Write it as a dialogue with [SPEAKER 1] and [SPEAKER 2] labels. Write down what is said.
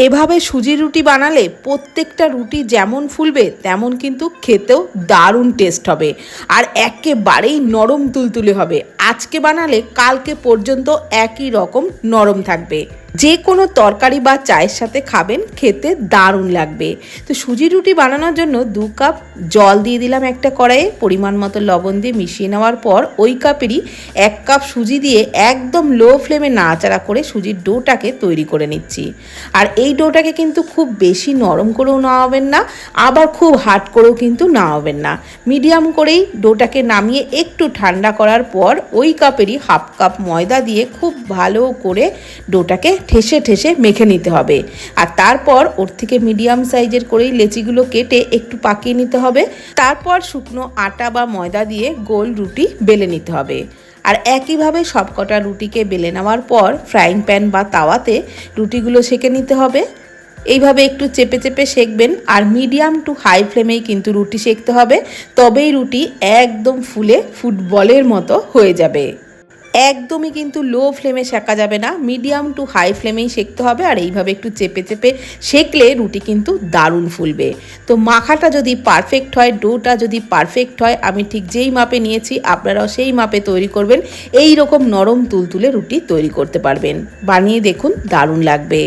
[SPEAKER 1] এভাবে সুজির রুটি বানালে প্রত্যেকটা রুটি যেমন ফুলবে তেমন কিন্তু খেতেও দারুণ টেস্ট হবে আর একেবারেই নরম তুলতুলে হবে। আজকে বানালে কালকে পর্যন্ত একই রকম নরম থাকবে। যে কোনো তরকারি বা চায়ের সাথে খাবেন, খেতে দারুণ লাগবে। তো সুজি রুটি বানানোর জন্য 2 কাপ জল দিয়ে দিলাম একটা কড়াইয়ে, পরিমাণ মতো লবণ দিয়ে মিশিয়ে নেওয়ার পর ওই কাপেরই 1 কাপ সুজি দিয়ে একদম লো ফ্লেমে নাড়াচাড়া করে সুজির ডোটাকে তৈরি করে নিচ্ছি। আর এই ডোটাকে কিন্তু খুব বেশি নরম করেও নামাবেন না, আবার খুব হার্ড করেও কিন্তু নামাবেন না, মিডিয়াম করেই ডোটাকে নামিয়ে একটু ঠান্ডা করার পর ওই কাপেরই 1/2 কাপ ময়দা দিয়ে খুব ভালো করে ডোটাকে ঠেসে ঠেসে মেখে নিতে হবে। আর তারপর ওর থেকে মিডিয়াম সাইজের করেই লেচিগুলো কেটে একটু পাকিয়ে নিতে হবে। তারপর শুকনো আটা বা ময়দা দিয়ে গোল রুটি বেলে নিতে হবে। আর একইভাবে সবকটা রুটিকে বেলে নেওয়ার পর ফ্রাইং প্যান বা তাওয়াতে রুটিগুলো সেঁকে নিতে হবে। এইভাবে একটু চেপে চেপে সেঁকবেন আর মিডিয়াম টু হাই ফ্লেমেই কিন্তু রুটি সেঁকতে হবে, তবেই রুটি একদম ফুলে ফুটবলের মতো হয়ে যাবে। একদমই কিন্তু লো ফ্লেমে সেঁকা যাবে না, মিডিয়াম টু হাই ফ্লেমেই সেঁকতে হবে। আর এইভাবে একটু চেপে চেপে সেঁকলে রুটি কিন্তু দারুণ ফুলবে। তো মাখাটা যদি পারফেক্ট হয়, ডোটা যদি পারফেক্ট হয়, আমি ঠিক যেই মাপে নিয়েছি আপনারাও সেই মাপে তৈরি করবেন। এই রকম নরম তুলতুলে রুটি তৈরি করতে পারবেন। বানিয়ে দেখুন, দারুণ লাগবে।